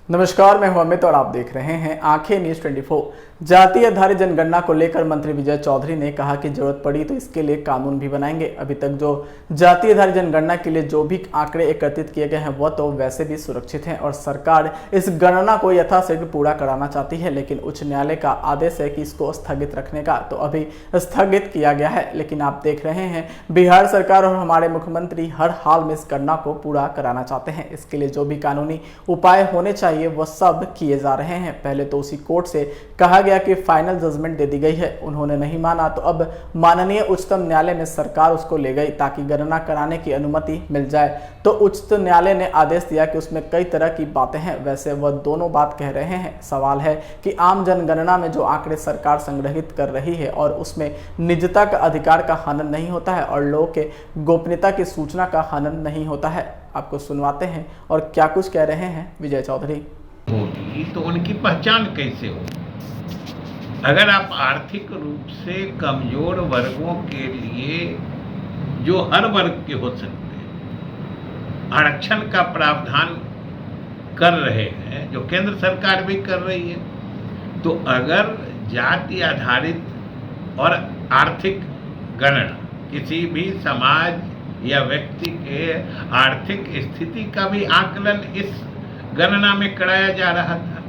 नमस्कार, मैं हूं अमित और आप देख रहे हैं आंखें न्यूज 24। जाति आधारित जनगणना को लेकर मंत्री विजय चौधरी ने कहा कि जरूरत पड़ी तो इसके लिए कानून भी बनाएंगे। अभी तक जो जाति आधारित जनगणना के लिए जो भी आंकड़े एकत्रित किए गए हैं वह तो वैसे भी सुरक्षित हैं और सरकार इस गणना को यथाशीघ्र पूरा कराना चाहती है, लेकिन उच्च न्यायालय का आदेश है कि इसको स्थगित रखने का, तो अभी स्थगित किया गया है। लेकिन आप देख रहे हैं बिहार सरकार और हमारे मुख्यमंत्री हर हाल में इस गणना को पूरा कराना चाहते हैं। इसके लिए जो भी कानूनी उपाय होने चाहिए वो सब किए जा रहे हैं। पहले तो उसी कोर्ट से कहा गया कि फाइनल जजमेंट दे दी गई है, उन्होंने नहीं माना तो अब माननीय उच्चतम न्यायालय में सरकार उसको ले गई ताकि गणना कराने की अनुमति मिल जाए। तो उच्चतम न्यायालय ने आदेश दिया कि उसमें कई तरह की बातें हैं। वैसे वह दोनों बात कह रहे हैं। सवाल है कि आम जनगणना में जो आंकड़े सरकार संग्रहित कर रही है और उसमें निजता का अधिकार का हनन नहीं होता है और लोगों के गोपनीयता की सूचना का हनन नहीं होता है। आपको सुनवाते हैं और क्या कुछ कह रहे हैं विजय चौधरी। होगी तो उनकी पहचान कैसे हो? अगर आप आर्थिक रूप से कमजोर वर्गों के लिए, जो हर वर्ग के हो सकते हैं, आरक्षण का प्रावधान कर रहे हैं, जो केंद्र सरकार भी कर रही है, तो अगर जाति आधारित और आर्थिक गणना किसी भी समाज या व्यक्ति के आर्थिक स्थिति का भी आकलन इस गणना में कराया जा रहा था,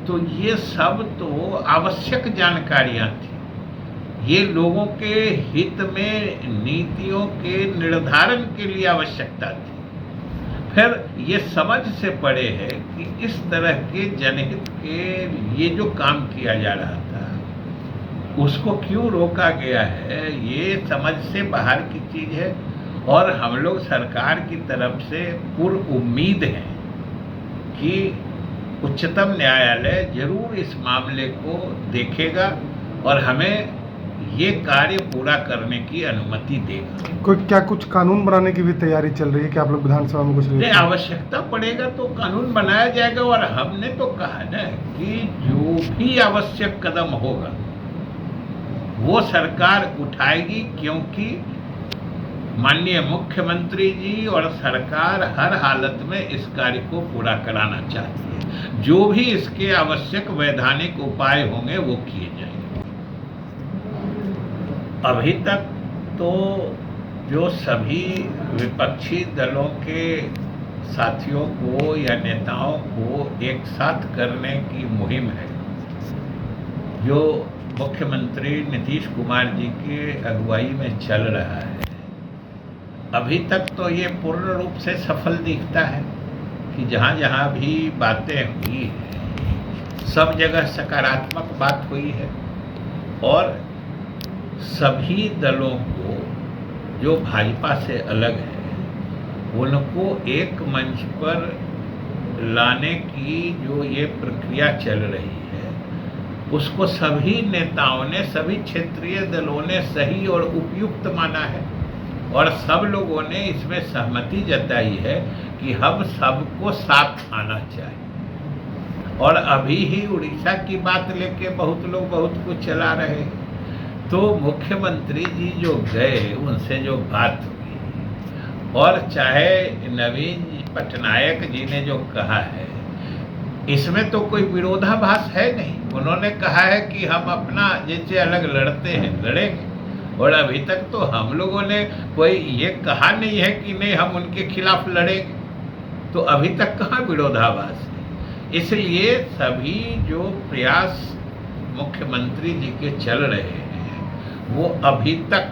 तो ये सब तो आवश्यक जानकारियां थी। ये लोगों के हित में नीतियों के निर्धारण के लिए आवश्यकता थी। फिर ये समझ से परे है कि इस तरह के जनहित के लिए जो काम किया जा रहा था उसको क्यों रोका गया है, ये समझ से बाहर की चीज है। और हम लोग सरकार की तरफ से पूर्ण उम्मीद है कि उच्चतम न्यायालय जरूर इस मामले को देखेगा और हमें ये कार्य पूरा करने की अनुमति देगा। क्या कुछ कानून बनाने की भी तैयारी चल रही है कि आप लोग विधानसभा में कुछ नहीं, आवश्यकता पड़ेगा तो कानून बनाया जाएगा। और हमने तो कहा ना कि जो भी आवश्यक कदम होगा वो सरकार उठाएगी, क्योंकि माननीय मुख्यमंत्री जी और सरकार हर हालत में इस कार्य को पूरा कराना चाहती है। जो भी इसके आवश्यक वैधानिक उपाय होंगे वो किए जाएंगे। अभी तक तो जो सभी विपक्षी दलों के साथियों को या नेताओं को एक साथ करने की मुहिम है, जो मुख्यमंत्री नीतीश कुमार जी की अगुवाई में चल रहा है, अभी तक तो ये पूर्ण रूप से सफल दिखता है कि जहाँ जहाँ भी बातें हुई है सब जगह सकारात्मक बात हुई है। और सभी दलों को जो भाजपा से अलग है उनको एक मंच पर लाने की जो ये प्रक्रिया चल रही है उसको सभी नेताओं ने, सभी क्षेत्रीय दलों ने सही और उपयुक्त माना है। और सब लोगों ने इसमें सहमति जताई है कि हम सबको साथ आना चाहिए। और अभी ही उड़ीसा की बात लेके बहुत लोग बहुत कुछ चला रहे हैं। तो मुख्यमंत्री जी जो गए, उनसे जो बात हुई, और चाहे नवीन पटनायक जी ने जो कहा है, इसमें तो कोई विरोधाभास है नहीं। उन्होंने कहा है कि हम अपना जैसे अलग लड़ते हैं लड़ेंगे, और अभी तक तो हम लोगों ने कोई ये कहा नहीं है कि नहीं हम उनके खिलाफ लड़ेंगे। तो अभी तक कहाँ विरोधाभास है। इसलिए सभी जो प्रयास मुख्यमंत्री जी के चल रहे हैं वो अभी तक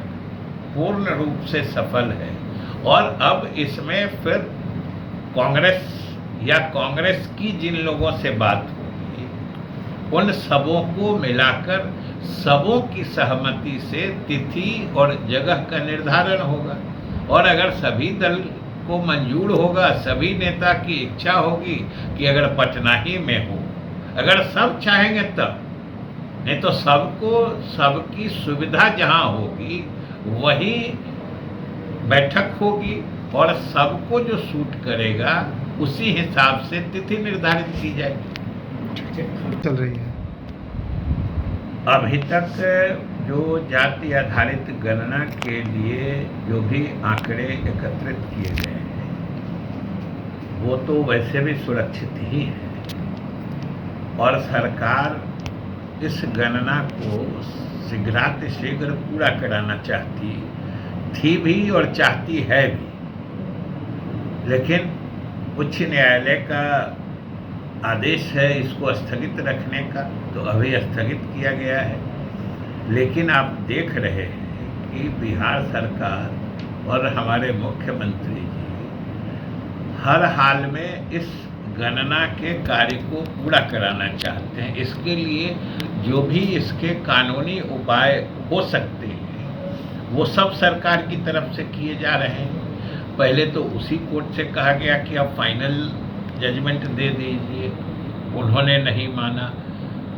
पूर्ण रूप से सफल है। और अब इसमें फिर कांग्रेस या कांग्रेस की जिन लोगों से बात होगी उन सबों को मिलाकर सबों की सहमति से तिथि और जगह का निर्धारण होगा। और अगर सभी दल को मंजूर होगा, सभी नेता की इच्छा होगी कि अगर पटना ही में हो, अगर सब चाहेंगे तब, नहीं तो सबको सबकी सुविधा जहां होगी वही बैठक होगी और सबको जो सूट करेगा उसी हिसाब से तिथि निर्धारित की जाएगी। चल रही है। अभी तक जो जाति आधारित गणना के लिए जो भी आंकड़े एकत्रित किए गए हैं वो तो वैसे भी सुरक्षित ही हैं। और सरकार इस गणना को शीघ्रातिशीघ्र पूरा कराना चाहती थी भी और चाहती है भी, लेकिन उच्च न्यायालय का आदेश है इसको स्थगित रखने का, तो अभी स्थगित किया गया है। लेकिन आप देख रहे हैं कि बिहार सरकार और हमारे मुख्यमंत्री जी हर हाल में इस गणना के कार्य को पूरा कराना चाहते हैं। इसके लिए जो भी इसके कानूनी उपाय हो सकते हैं वो सब सरकार की तरफ से किए जा रहे हैं। पहले तो उसी कोर्ट से कहा गया कि आप फाइनल जजमेंट दे दीजिए, उन्होंने नहीं माना,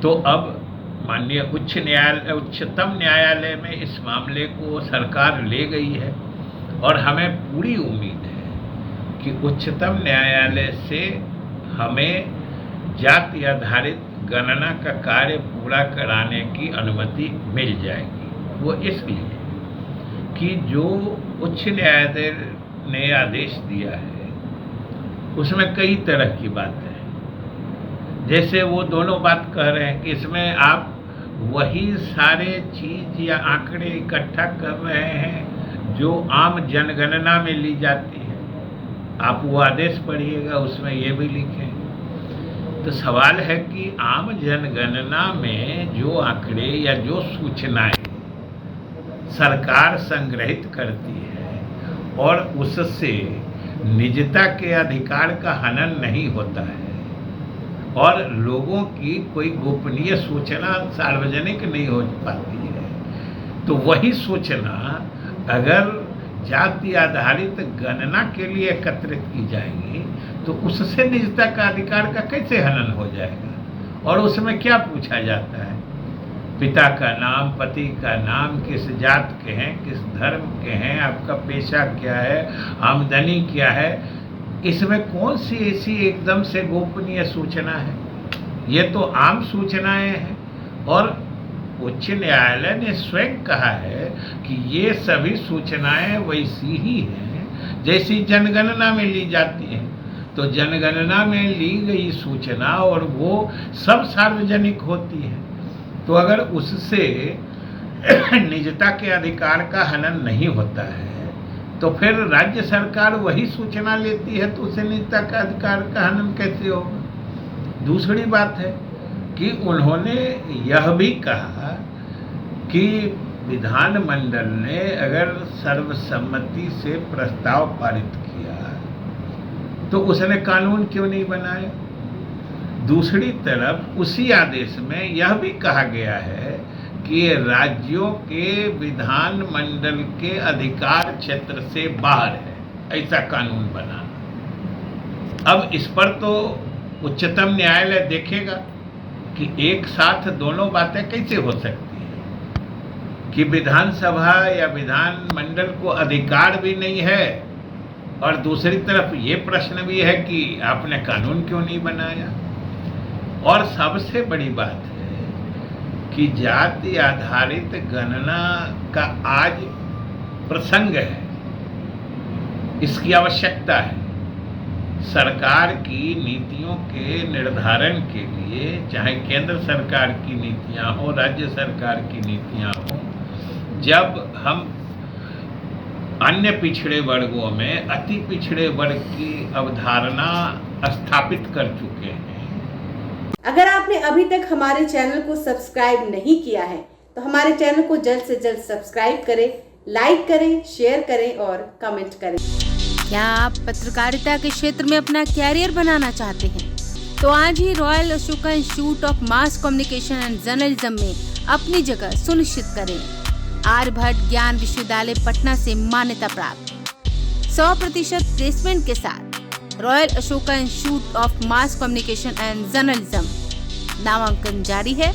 तो अब माननीय उच्चतम न्यायालय में इस मामले को सरकार ले गई है और हमें पूरी उम्मीद है कि उच्चतम न्यायालय से हमें जाति आधारित गणना का कार्य पूरा कराने की अनुमति मिल जाएगी। वो इसलिए कि जो उच्च न्यायालय ने आदेश दिया है उसमें कई तरह की बातें हैं। जैसे वो दोनों बात कह रहे हैं कि इसमें आप वही सारे चीज या आंकड़े इकट्ठा कर रहे हैं जो आम जनगणना में ली जाती है। आप वो आदेश पढ़िएगा, उसमें ये भी लिखे। तो सवाल है कि आम जनगणना में जो आंकड़े या जो सूचनाएं सरकार संग्रहित करती है और उससे निजता के अधिकार का हनन नहीं होता है और लोगों की कोई गोपनीय सूचना सार्वजनिक नहीं हो पाती है, तो वही सूचना अगर जाति आधारित गणना के लिए एकत्रित की जाएगी तो उससे निजता का अधिकार का कैसे हनन हो जाएगा। और उसमें क्या पूछा जाता है, पिता का नाम, पति का नाम, किस जात के हैं, किस धर्म के हैं, आपका पेशा क्या है, आमदनी क्या है। इसमें कौन सी ऐसी एकदम से गोपनीय सूचना है? ये तो आम सूचनाएं हैं और उच्च न्यायालय ने स्वयं कहा है कि ये सभी सूचनाएं वैसी ही हैं जैसी जनगणना में ली जाती हैं। तो जनगणना में ली गई सूचना और वो सब सार्वजनिक होती है, तो अगर उससे निजता के अधिकार का हनन नहीं होता है तो फिर राज्य सरकार वही सूचना लेती है तो उसे निजता का अधिकार का हनन कैसे होगा। दूसरी बात है कि उन्होंने यह भी कहा कि विधानमंडल ने अगर सर्वसम्मति से प्रस्ताव पारित किया तो उसने कानून क्यों नहीं बनाया। दूसरी तरफ उसी आदेश में यह भी कहा गया है कि राज्यों के विधानमंडल के अधिकार क्षेत्र से बाहर है, ऐसा कानून बना। अब इस पर तो उच्चतम न्यायालय देखेगा कि एक साथ दोनों बातें कैसे हो सकती हैं कि विधानसभा या विधानमंडल को अधिकार भी नहीं है और दूसरी तरफ ये प्रश्न भी है कि आपने कानून क्यों नहीं बनाया। और सबसे बड़ी बात है कि जाति आधारित गणना का आज प्रसंग है, इसकी आवश्यकता है। सरकार की नीतियों के निर्धारण के लिए चाहे केंद्र सरकार की नीतियां हो, राज्य सरकार की नीतियां हो, जब हम अन्य पिछड़े वर्गों में अति पिछड़े वर्ग की अवधारणा स्थापित कर चुके हैं। अगर आपने अभी तक हमारे चैनल को सब्सक्राइब नहीं किया है तो हमारे चैनल को जल्द से जल्द सब्सक्राइब करें, लाइक करें, शेयर करें और कमेंट करें। क्या आप पत्रकारिता के क्षेत्र में अपना कैरियर बनाना चाहते हैं? तो आज ही royal Ashoka institute of mass communication and journalism में अपनी जगह सुनिश्चित करें। आर्यभट्ट ज्ञान विश्वविद्यालय पटना से मान्यता प्राप्त 100% प्लेसमेंट के साथ royal Ashoka institute of mass communication and journalism नामांकन जारी है।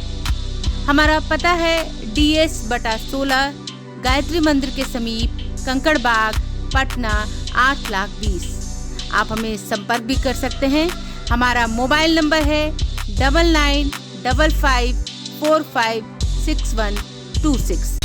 हमारा पता है DS/16 गायत्री मंदिर के समीप, कंकड़ बाग, पटना 8,20,000। आप हमें संपर्क भी कर सकते हैं। हमारा मोबाइल नंबर है 9955456126।